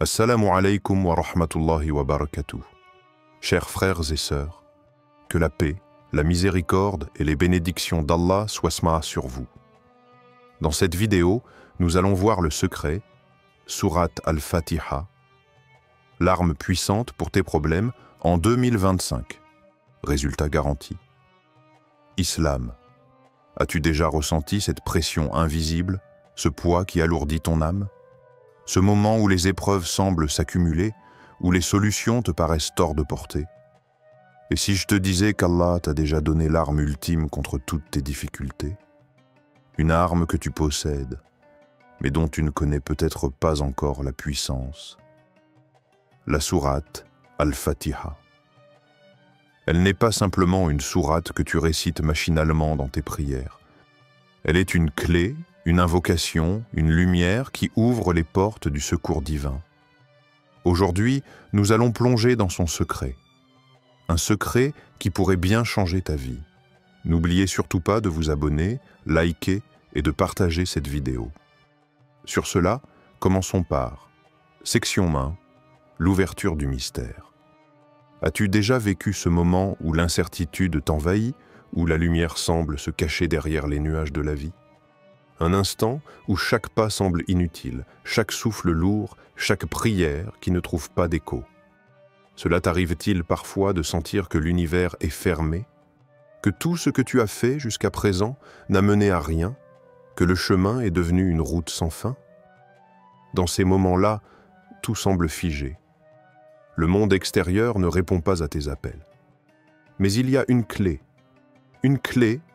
Assalamu alaikum wa rahmatullahi wa barakatuh. Chers frères et sœurs, que la paix, la miséricorde et les bénédictions d'Allah soient sur vous. Dans cette vidéo, nous allons voir le secret, Sourate Al-Fatiha, l'arme puissante pour tes problèmes en 2025. Résultat garanti. Islam. As-tu déjà ressenti cette pression invisible, ce poids qui alourdit ton âme? Ce moment où les épreuves semblent s'accumuler, où les solutions te paraissent hors de portée. Et si je te disais qu'Allah t'a déjà donné l'arme ultime contre toutes tes difficultés? Une arme que tu possèdes, mais dont tu ne connais peut-être pas encore la puissance. La sourate Al-Fatiha. Elle n'est pas simplement une sourate que tu récites machinalement dans tes prières. Elle est une clé, une invocation, une lumière qui ouvre les portes du secours divin. Aujourd'hui, nous allons plonger dans son secret. Un secret qui pourrait bien changer ta vie. N'oubliez surtout pas de vous abonner, liker et de partager cette vidéo. Sur cela, commençons par section main, l'ouverture du mystère. As-tu déjà vécu ce moment où l'incertitude t'envahit, où la lumière semble se cacher derrière les nuages de la vie? Un instant où chaque pas semble inutile, chaque souffle lourd, chaque prière qui ne trouve pas d'écho. Cela t'arrive-t-il parfois de sentir que l'univers est fermé, que tout ce que tu as fait jusqu'à présent n'a mené à rien, que le chemin est devenu une route sans fin? Dans ces moments-là, tout semble figé. Le monde extérieur ne répond pas à tes appels. Mais il y a une clé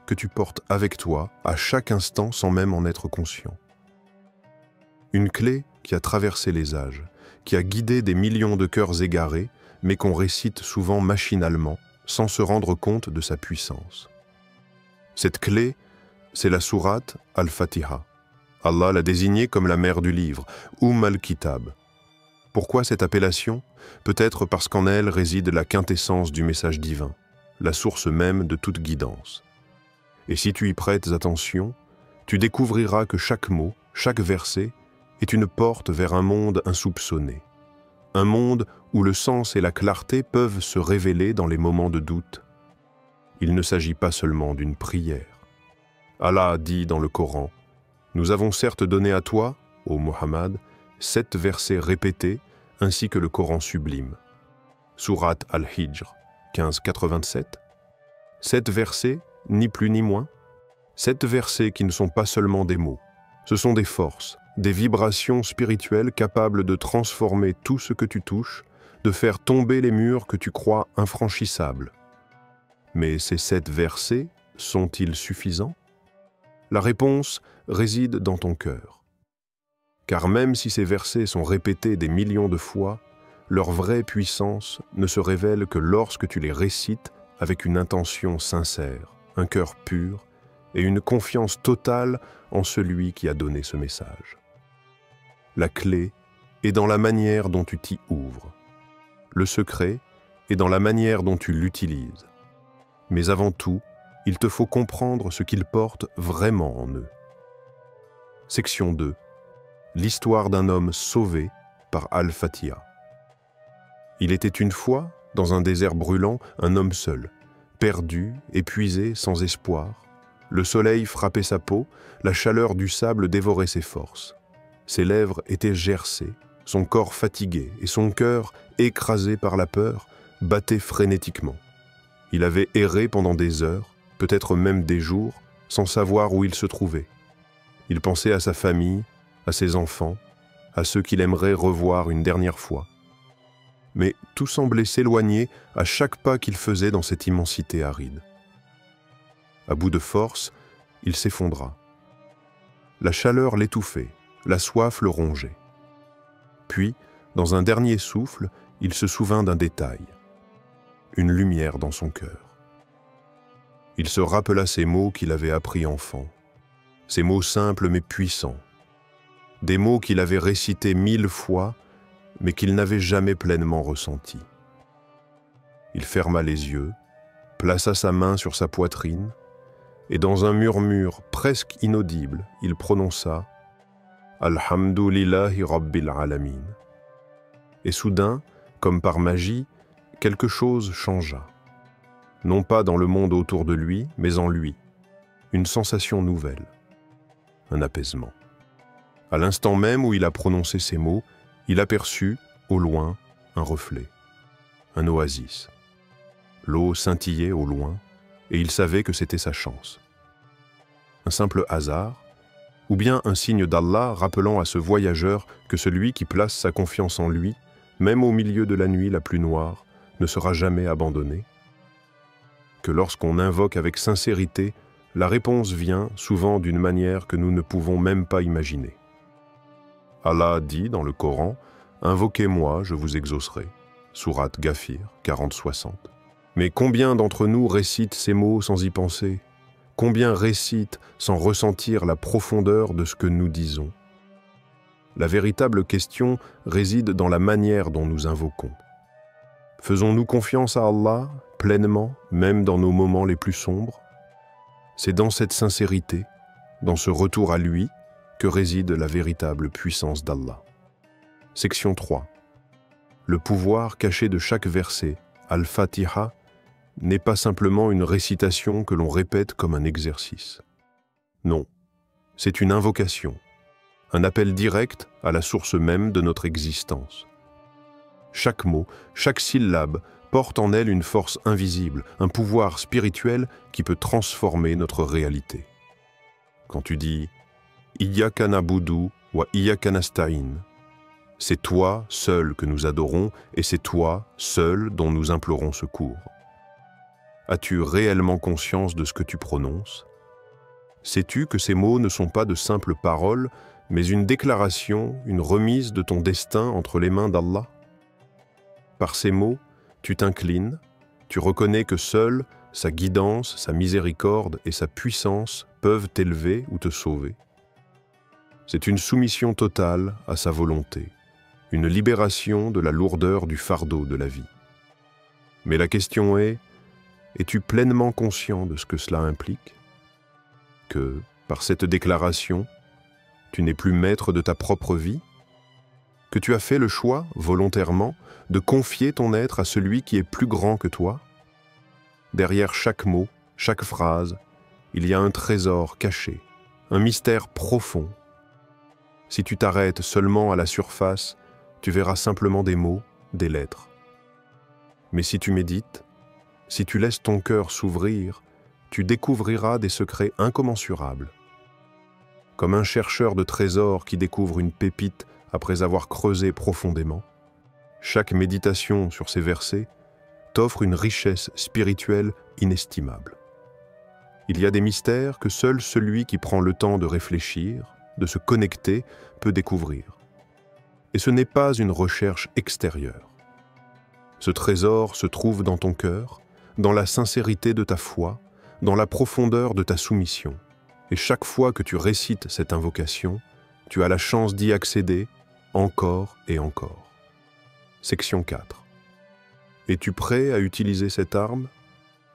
que tu portes avec toi à chaque instant sans même en être conscient. Une clé qui a traversé les âges, qui a guidé des millions de cœurs égarés, mais qu'on récite souvent machinalement, sans se rendre compte de sa puissance. Cette clé, c'est la sourate Al-Fatiha. Allah l'a désignée comme la mère du livre, al-Kitab. Pourquoi cette appellation? Peut-être parce qu'en elle réside la quintessence du message divin, la source même de toute guidance. Et si tu y prêtes attention, tu découvriras que chaque mot, chaque verset, est une porte vers un monde insoupçonné. Un monde où le sens et la clarté peuvent se révéler dans les moments de doute. Il ne s'agit pas seulement d'une prière. Allah dit dans le Coran, « Nous avons certes donné à toi, ô Muhammad, 7 versets répétés, ainsi que le Coran sublime. » Sourate Al-Hijr, 1587. 7 versets, ni plus ni moins. 7 versets qui ne sont pas seulement des mots. Ce sont des forces, des vibrations spirituelles capables de transformer tout ce que tu touches, de faire tomber les murs que tu crois infranchissables. Mais ces 7 versets sont-ils suffisants? La réponse réside dans ton cœur. Car même si ces versets sont répétés des millions de fois, leur vraie puissance ne se révèle que lorsque tu les récites avec une intention sincère, un cœur pur et une confiance totale en celui qui a donné ce message. La clé est dans la manière dont tu t'y ouvres. Le secret est dans la manière dont tu l'utilises. Mais avant tout, il te faut comprendre ce qu'ils portent vraiment en eux. Section 2. L'histoire d'un homme sauvé par Al-Fatiha. Il était une fois, dans un désert brûlant, un homme seul, perdu, épuisé, sans espoir. Le soleil frappait sa peau, la chaleur du sable dévorait ses forces. Ses lèvres étaient gercées, son corps fatigué et son cœur, écrasé par la peur, battait frénétiquement. Il avait erré pendant des heures, peut-être même des jours, sans savoir où il se trouvait. Il pensait à sa famille, à ses enfants, à ceux qu'il aimerait revoir une dernière fois. Mais tout semblait s'éloigner à chaque pas qu'il faisait dans cette immensité aride. À bout de force, il s'effondra. La chaleur l'étouffait, la soif le rongeait. Puis, dans un dernier souffle, il se souvint d'un détail, une lumière dans son cœur. Il se rappela ces mots qu'il avait appris enfant, ces mots simples mais puissants, des mots qu'il avait récités 1000 fois, mais qu'il n'avait jamais pleinement ressentis. Il ferma les yeux, plaça sa main sur sa poitrine, et dans un murmure presque inaudible, il prononça « Alhamdulillahi Rabbil Alamin » Et soudain, comme par magie, quelque chose changea. Non pas dans le monde autour de lui, mais en lui. Une sensation nouvelle. Un apaisement. À l'instant même où il a prononcé ces mots, il aperçut, au loin, un reflet. Un oasis. L'eau scintillait au loin, et il savait que c'était sa chance. Un simple hasard, ou bien un signe d'Allah rappelant à ce voyageur que celui qui place sa confiance en lui, même au milieu de la nuit la plus noire, ne sera jamais abandonné. Que lorsqu'on invoque avec sincérité, la réponse vient souvent d'une manière que nous ne pouvons même pas imaginer. Allah dit dans le Coran, « Invoquez-moi, je vous exaucerai » Sourate Ghafir 40-60. Mais combien d'entre nous récitent ces mots sans y penser? Combien récitent sans ressentir la profondeur de ce que nous disons? La véritable question réside dans la manière dont nous invoquons. Faisons-nous confiance à Allah pleinement, même dans nos moments les plus sombres? C'est dans cette sincérité, dans ce retour à lui, que réside la véritable puissance d'Allah. Section 3. Le pouvoir caché de chaque verset, Al-Fatiha, n'est pas simplement une récitation que l'on répète comme un exercice. Non, c'est une invocation, un appel direct à la source même de notre existence. Chaque mot, chaque syllabe porte en elle une force invisible, un pouvoir spirituel qui peut transformer notre réalité. Quand tu dis « Iyyaka na'budu wa iyyaka nasta'in », c'est toi seul que nous adorons et c'est toi seul dont nous implorons secours. As-tu réellement conscience de ce que tu prononces? Sais-tu que ces mots ne sont pas de simples paroles, mais une déclaration, une remise de ton destin entre les mains d'Allah? Par ces mots, tu t'inclines, tu reconnais que seule sa guidance, sa miséricorde et sa puissance peuvent t'élever ou te sauver. C'est une soumission totale à sa volonté, une libération de la lourdeur du fardeau de la vie. Mais la question est, es-tu pleinement conscient de ce que cela implique? Que, par cette déclaration, tu n'es plus maître de ta propre vie? Que tu as fait le choix, volontairement, de confier ton être à celui qui est plus grand que toi? Derrière chaque mot, chaque phrase, il y a un trésor caché, un mystère profond. Si tu t'arrêtes seulement à la surface, tu verras simplement des mots, des lettres. Mais si tu médites, si tu laisses ton cœur s'ouvrir, tu découvriras des secrets incommensurables. Comme un chercheur de trésors qui découvre une pépite après avoir creusé profondément, chaque méditation sur ces versets t'offre une richesse spirituelle inestimable. Il y a des mystères que seul celui qui prend le temps de réfléchir, de se connecter, peut découvrir. Et ce n'est pas une recherche extérieure. Ce trésor se trouve dans ton cœur, dans la sincérité de ta foi, dans la profondeur de ta soumission. Et chaque fois que tu récites cette invocation, tu as la chance d'y accéder encore et encore. Section 4. Es-tu prêt à utiliser cette arme?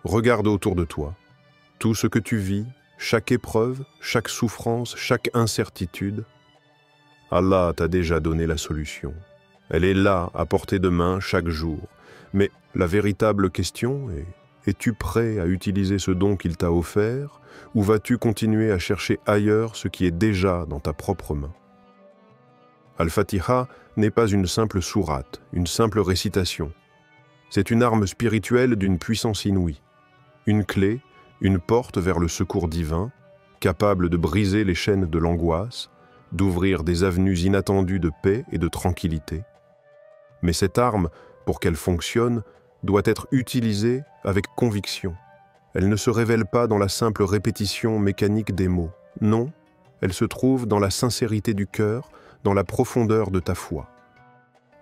Regarde autour de toi. Tout ce que tu vis, chaque épreuve, chaque souffrance, chaque incertitude, Allah t'a déjà donné la solution. Elle est là, à portée de main, chaque jour. Mais la véritable question est, es-tu prêt à utiliser ce don qu'il t'a offert, ou vas-tu continuer à chercher ailleurs ce qui est déjà dans ta propre main? Al-Fatiha n'est pas une simple sourate, une simple récitation. C'est une arme spirituelle d'une puissance inouïe. Une clé, une porte vers le secours divin, capable de briser les chaînes de l'angoisse, d'ouvrir des avenues inattendues de paix et de tranquillité. Mais cette arme, pour qu'elle fonctionne, doit être utilisée avec conviction. Elle ne se révèle pas dans la simple répétition mécanique des mots. Non, elle se trouve dans la sincérité du cœur, dans la profondeur de ta foi.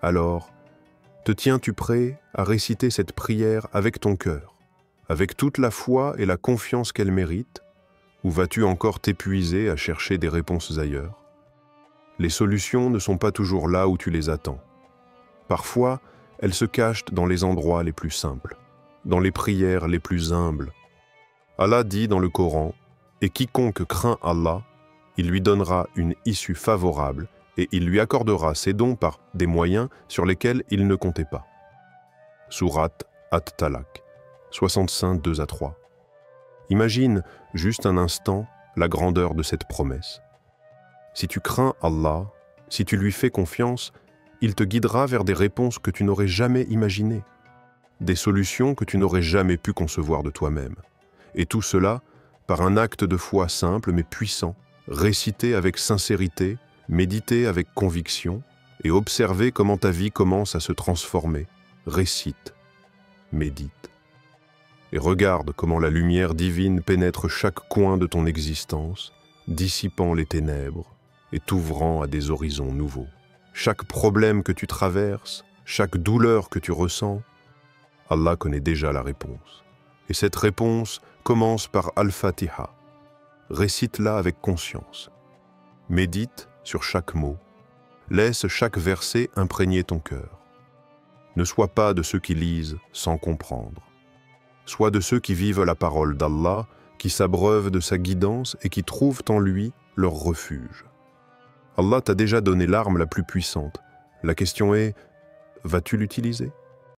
Alors, te tiens-tu prêt à réciter cette prière avec ton cœur, avec toute la foi et la confiance qu'elle mérite, ou vas-tu encore t'épuiser à chercher des réponses ailleurs? Les solutions ne sont pas toujours là où tu les attends. Parfois, elles se cachent dans les endroits les plus simples, dans les prières les plus humbles. Allah dit dans le Coran, « Et quiconque craint Allah, il lui donnera une issue favorable et il lui accordera ses dons par des moyens sur lesquels il ne comptait pas. Sourate At-Talaq, 65, 2-3. Imagine juste un instant la grandeur de cette promesse. Si tu crains Allah, si tu lui fais confiance, il te guidera vers des réponses que tu n'aurais jamais imaginées, des solutions que tu n'aurais jamais pu concevoir de toi-même. Et tout cela par un acte de foi simple mais puissant, récité avec sincérité, médité avec conviction et observer comment ta vie commence à se transformer. Récite, médite. Et regarde comment la lumière divine pénètre chaque coin de ton existence, dissipant les ténèbres et t'ouvrant à des horizons nouveaux. Chaque problème que tu traverses, chaque douleur que tu ressens, Allah connaît déjà la réponse. Et cette réponse commence par Al-Fatiha. Récite-la avec conscience. Médite sur chaque mot. Laisse chaque verset imprégner ton cœur. Ne sois pas de ceux qui lisent sans comprendre. Sois de ceux qui vivent la parole d'Allah, qui s'abreuvent de sa guidance et qui trouvent en lui leur refuge. Allah t'a déjà donné l'arme la plus puissante. La question est, vas-tu l'utiliser ?